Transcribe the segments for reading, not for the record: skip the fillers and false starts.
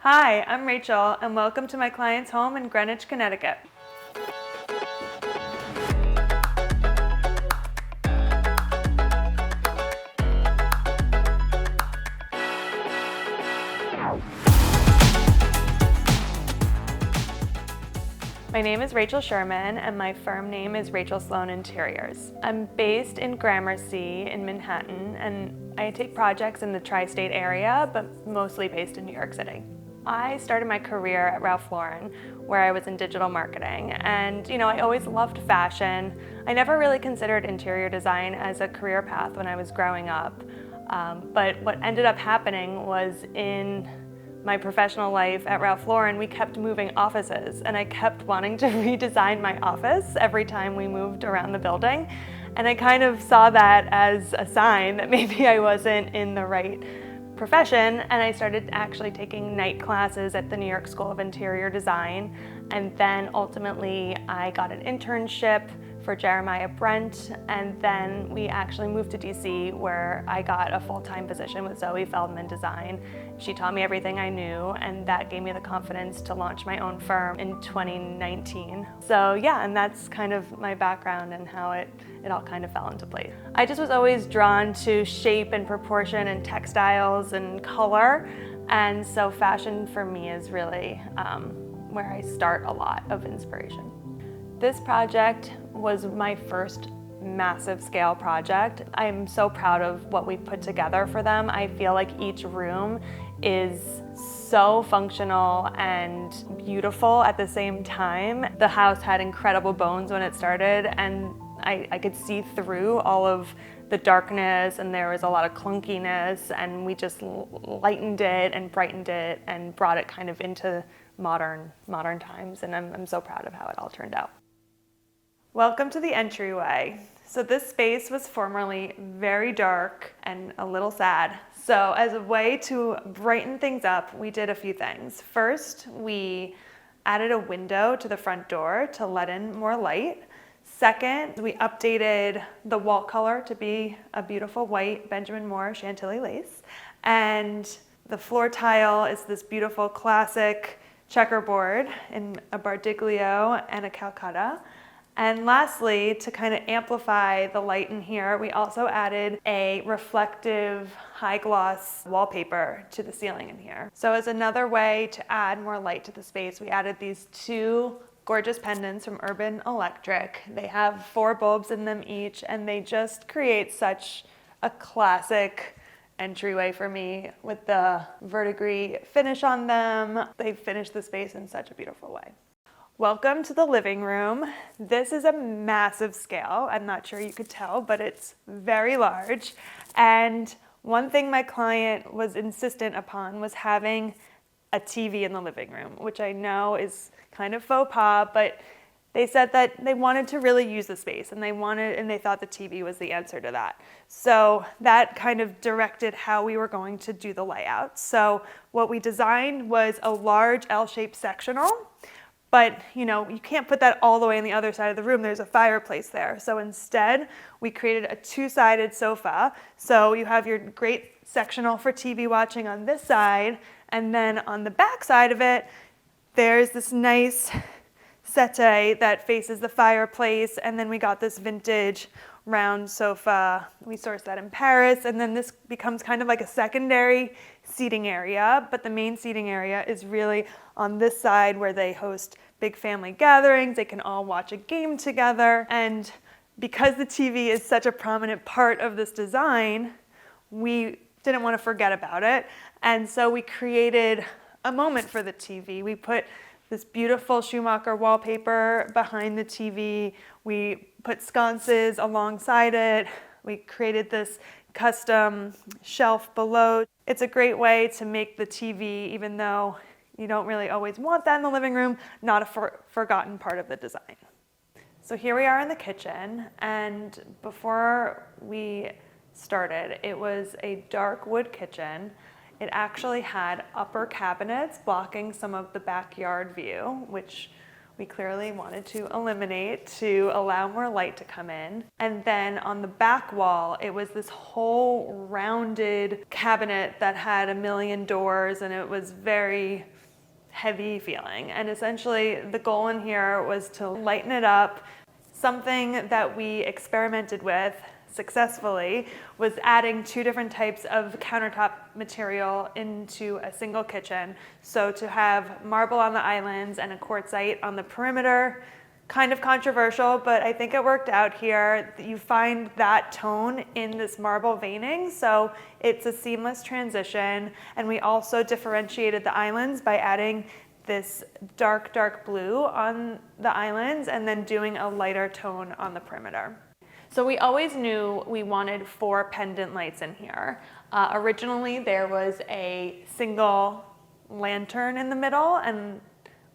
Hi, I'm Rachel, and welcome to my client's home in Greenwich, Connecticut. My name is Rachel Sherman, and my firm name is Rachel Sloane Interiors. I'm based in Gramercy in Manhattan, and I take projects in the tri-state area, but mostly based in New York City. I started my career at Ralph Lauren, where I was in digital marketing, and I always loved fashion. I never really considered interior design as a career path when I was growing up, but what ended up happening was in my professional life at Ralph Lauren, we kept moving offices, and I kept wanting to redesign my office every time we moved around the building. And I kind of saw that as a sign that maybe I wasn't in the right profession, and I started actually taking night classes at the New York School of Interior Design. And then ultimately I got an internship for Jeremiah Brent, and then we actually moved to DC, where I got a full-time position with Zoe Feldman Design. She taught me everything I knew, and that gave me the confidence to launch my own firm in 2019. So yeah, and that's kind of my background and how it all kind of fell into place. I just was always drawn to shape and proportion and textiles and color, and so fashion for me is really where I start a lot of inspiration. This project was my first massive scale project. I'm so proud of what we put together for them. I feel like each room is so functional and beautiful at the same time. The house had incredible bones when it started, and I could see through all of the darkness, and there was a lot of clunkiness, and we just lightened it and brightened it and brought it kind of into modern times, and I'm so proud of how it all turned out. Welcome to the entryway. So this space was formerly very dark and a little sad. So as a way to brighten things up, we did a few things. First, we added a window to the front door to let in more light. Second, we updated the wall color to be a beautiful white Benjamin Moore Chantilly lace. And the floor tile is this beautiful classic checkerboard in a Bardiglio and a Calcutta. And lastly, to kind of amplify the light in here, we also added a reflective high gloss wallpaper to the ceiling in here. So as another way to add more light to the space, we added these two gorgeous pendants from Urban Electric. They have 4 bulbs in them each, and they just create such a classic entryway for me with the verdigris finish on them. They finish the space in such a beautiful way. Welcome to the living room. This is a massive scale. I'm not sure you could tell, but it's very large. And one thing my client was insistent upon was having a TV in the living room, which I know is kind of faux pas, but they said that they wanted to really use the space, and they thought the TV was the answer to that. So that kind of directed how we were going to do the layout. So what we designed was a large L-shaped sectional. But you can't put that all the way on the other side of the room. There's a fireplace there. So instead, we created a 2-sided sofa. So you have your great sectional for TV watching on this side, and then on the back side of it, there's this nice settee that faces the fireplace, and then we got this vintage round sofa. We sourced that in Paris, and then this becomes kind of like a secondary seating area, but the main seating area is really on this side where they host big family gatherings. They can all watch a game together, and because the TV is such a prominent part of this design, we didn't want to forget about it, and so we created a moment for the TV. We put this beautiful Schumacher wallpaper behind the TV. We put sconces alongside it. We created this custom shelf below. It's a great way to make the TV, even though you don't really always want that in the living room, not a forgotten part of the design. So here we are in the kitchen, and before we started, it was a dark wood kitchen. It actually had upper cabinets blocking some of the backyard view, which we clearly wanted to eliminate to allow more light to come in. And then on the back wall, it was this whole rounded cabinet that had a million doors, and it was very heavy feeling. And essentially the goal in here was to lighten it up. Something that we experimented with successfully was adding 2 different types of countertop material into a single kitchen. So to have marble on the islands and a quartzite on the perimeter, kind of controversial, but I think it worked out here. You find that tone in this marble veining, so it's a seamless transition. And we also differentiated the islands by adding this dark blue on the islands and then doing a lighter tone on the perimeter. So we always knew we wanted 4 pendant lights in here. Originally there was a single lantern in the middle, and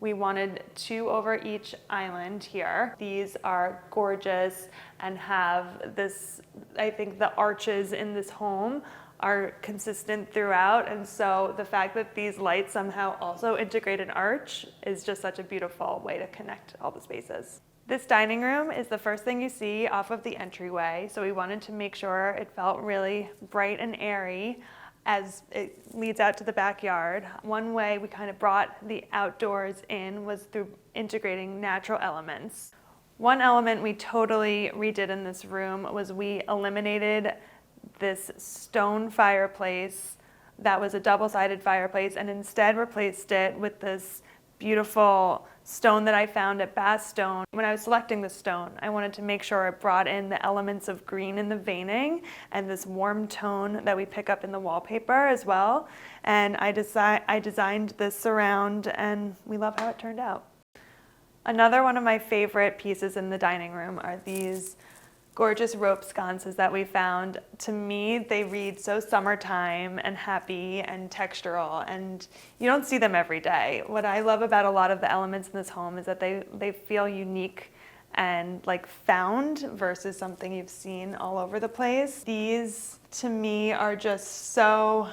we wanted 2 over each island here. These are gorgeous and have this, I think the arches in this home are consistent throughout, and so the fact that these lights somehow also integrate an arch is just such a beautiful way to connect all the spaces. This dining room is the first thing you see off of the entryway, so we wanted to make sure it felt really bright and airy as it leads out to the backyard. One way we kind of brought the outdoors in was through integrating natural elements. One element we totally redid in this room was we eliminated this stone fireplace that was a double-sided fireplace and instead replaced it with this beautiful stone that I found at Bath Stone. When I was selecting the stone, I wanted to make sure it brought in the elements of green in the veining and this warm tone that we pick up in the wallpaper as well. And I designed this surround, and we love how it turned out. Another one of my favorite pieces in the dining room are these gorgeous rope sconces that we found. To me, they read so summertime and happy and textural, and you don't see them every day. What I love about a lot of the elements in this home is that they feel unique and like found versus something you've seen all over the place. These, to me, are just so,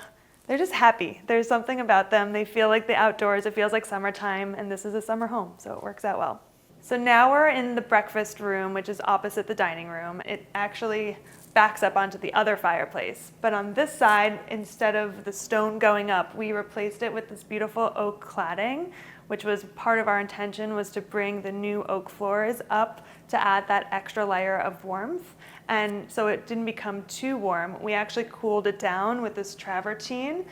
they're just happy. There's something about them. They feel like the outdoors. It feels like summertime, and this is a summer home, so it works out well. So now we're in the breakfast room, which is opposite the dining room. It actually backs up onto the other fireplace. But on this side, instead of the stone going up, we replaced it with this beautiful oak cladding, which was part of our intention, was to bring the new oak floors up to add that extra layer of warmth. And so it didn't become too warm. We actually cooled it down with this travertine,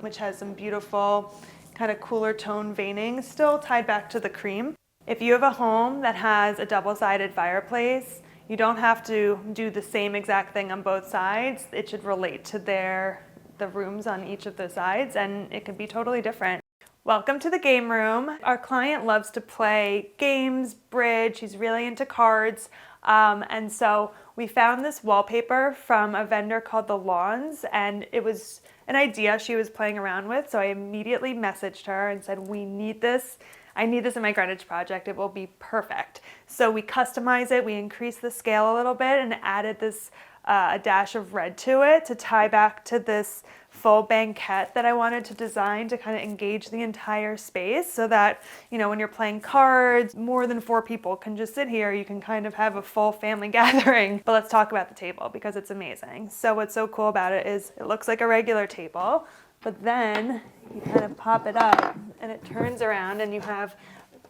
which has some beautiful kind of cooler tone veining, still tied back to the cream. If you have a home that has a double-sided fireplace, you don't have to do the same exact thing on both sides. It should relate to the rooms on each of the sides, and it could be totally different. Welcome to the game room. Our client loves to play games, bridge. He's really into cards. And so we found this wallpaper from a vendor called The Lawns, and it was an idea she was playing around with. So I immediately messaged her and said, we need this. I need this in my Greenwich project. It will be perfect. So we customized it. We increased the scale a little bit and added this a dash of red to it to tie back to this full banquette that I wanted to design to kind of engage the entire space, so that, you know, when you're playing cards, more than 4 people can just sit here. You can kind of have a full family gathering. But let's talk about the table because it's amazing. So what's so cool about it is it looks like a regular table, but then you kind of pop it up and it turns around and you have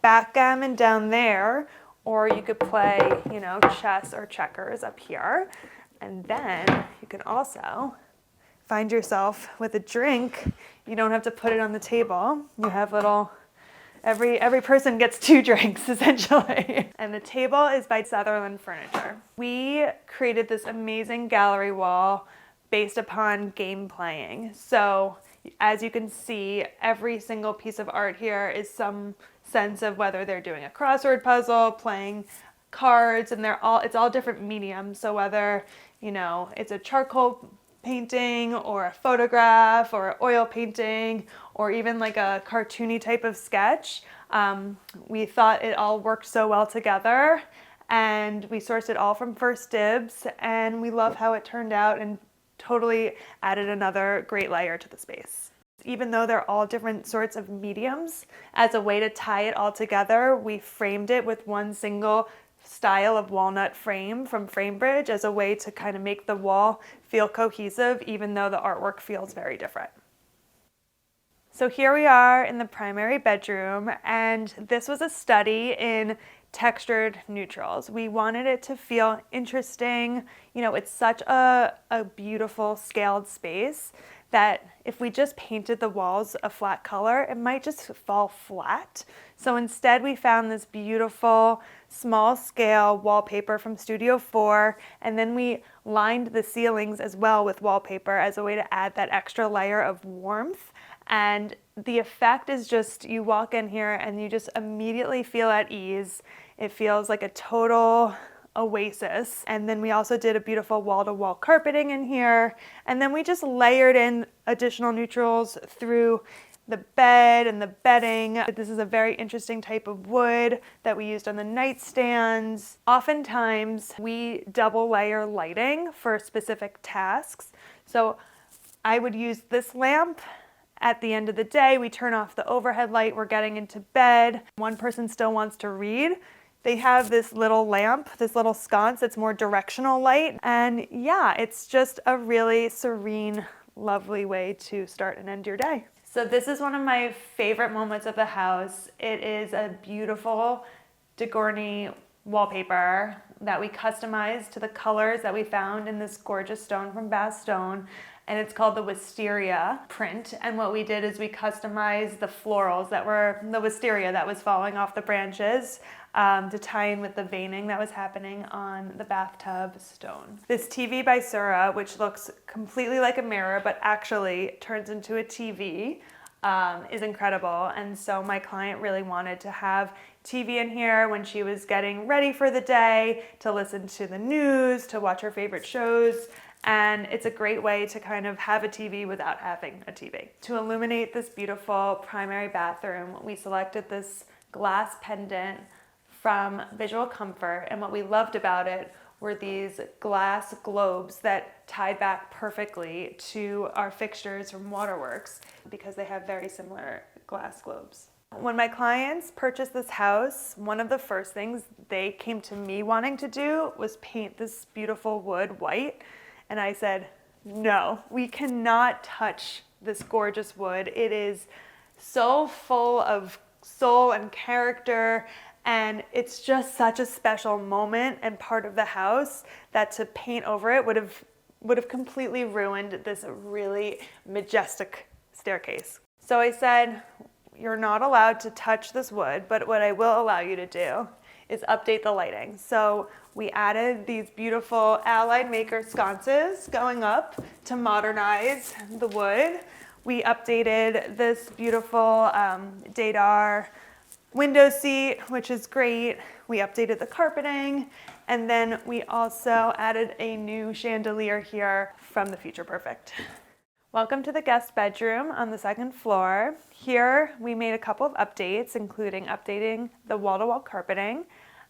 backgammon down there, or you could play, you know, chess or checkers up here. And then you can also find yourself with a drink. You don't have to put it on the table. You have little, every person gets 2 drinks essentially. And the table is by Sutherland Furniture. We created this amazing gallery wall based upon game playing. So as you can see, every single piece of art here is some sense of whether they're doing a crossword puzzle, playing cards, and it's all different mediums. So whether, you know, it's a charcoal painting or a photograph or an oil painting or even like a cartoony type of sketch, we thought it all worked so well together, and we sourced it all from First Dibs, and we love how it turned out and totally added another great layer to the space. even though they're all different sorts of mediums, as a way to tie it all together, we framed it with one single style of walnut frame from Framebridge as a way to kind of make the wall feel cohesive, even though the artwork feels very different. So here we are in the primary bedroom, and this was a study in textured neutrals. We wanted it to feel interesting. You know, it's such a beautiful scaled space that if we just painted the walls a flat color, it might just fall flat. So instead we found this beautiful small scale wallpaper from Studio 4, and then we lined the ceilings as well with wallpaper as a way to add that extra layer of warmth. And the effect is just, you walk in here and you just immediately feel at ease. It feels like a total oasis. And then we also did a beautiful wall-to-wall carpeting in here. And then we just layered in additional neutrals through the bed and the bedding. This is a very interesting type of wood that we used on the nightstands. Oftentimes we double layer lighting for specific tasks. So I would use this lamp. At the end of the day, we turn off the overhead light, we're getting into bed. One person still wants to read. They have this little lamp, this little sconce that's more directional light. And yeah, it's just a really serene, lovely way to start and end your day. So this is one of my favorite moments of the house. It is a beautiful Degorny wallpaper that we customized to the colors that we found in this gorgeous stone from Bath Stone. And it's called the wisteria print. And what we did is we customized the florals that were the wisteria that was falling off the branches to tie in with the veining that was happening on the bathtub stone. This TV by Sura, which looks completely like a mirror, but actually turns into a TV, is incredible. And so my client really wanted to have TV in here when she was getting ready for the day, to listen to the news, to watch her favorite shows. And it's a great way to kind of have a TV without having a TV. To illuminate this beautiful primary bathroom, we selected this glass pendant from Visual Comfort, and what we loved about it were these glass globes that tied back perfectly to our fixtures from Waterworks because they have very similar glass globes. When my clients purchased this house, one of the first things they came to me wanting to do was paint this beautiful wood white. And I said, no, we cannot touch this gorgeous wood. It is so full of soul and character, and it's just such a special moment and part of the house that to paint over it would have completely ruined this really majestic staircase. So I said, you're not allowed to touch this wood, but what I will allow you to do is update the lighting. So we added these beautiful Allied Maker sconces going up to modernize the wood. We updated this beautiful Dadar window seat, which is great. We updated the carpeting, and then we also added a new chandelier here from the Future Perfect. Welcome to the guest bedroom on the second floor. Here we made a couple of updates, including updating the wall-to-wall carpeting,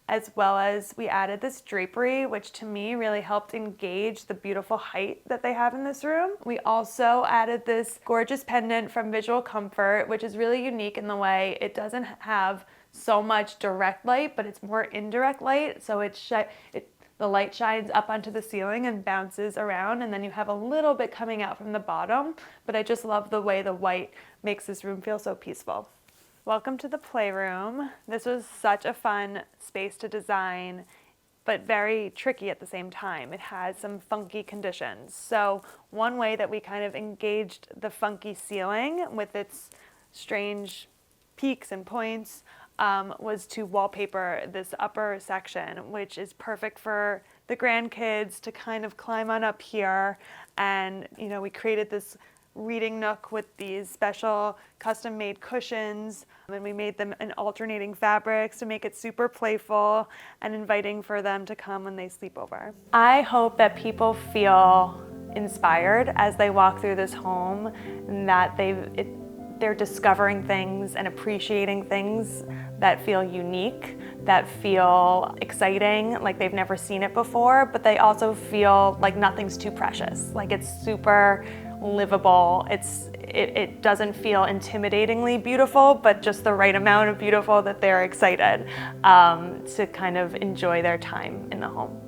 as well as we added this drapery, which to me really helped engage the beautiful height that they have in this room. We also added this gorgeous pendant from Visual Comfort, which is really unique in the way it doesn't have so much direct light, but it's more indirect light. So the light shines up onto the ceiling and bounces around, and then you have a little bit coming out from the bottom. But I just love the way the white makes this room feel so peaceful. Welcome to the playroom. This was such a fun space to design, but very tricky at the same time. It has some funky conditions. So one way that we kind of engaged the funky ceiling with its strange peaks and points was to wallpaper this upper section, which is perfect for the grandkids to kind of climb on up here. And, you know, we created this reading nook with these special custom-made cushions, and we made them in alternating fabrics to make it super playful and inviting for them to come when they sleep over. I hope that people feel inspired as they walk through this home, and that they're discovering things and appreciating things that feel unique, that feel exciting, like they've never seen it before, but they also feel like nothing's too precious, like it's super livable. it doesn't feel intimidatingly beautiful, but just the right amount of beautiful that they're excited to kind of enjoy their time in the home.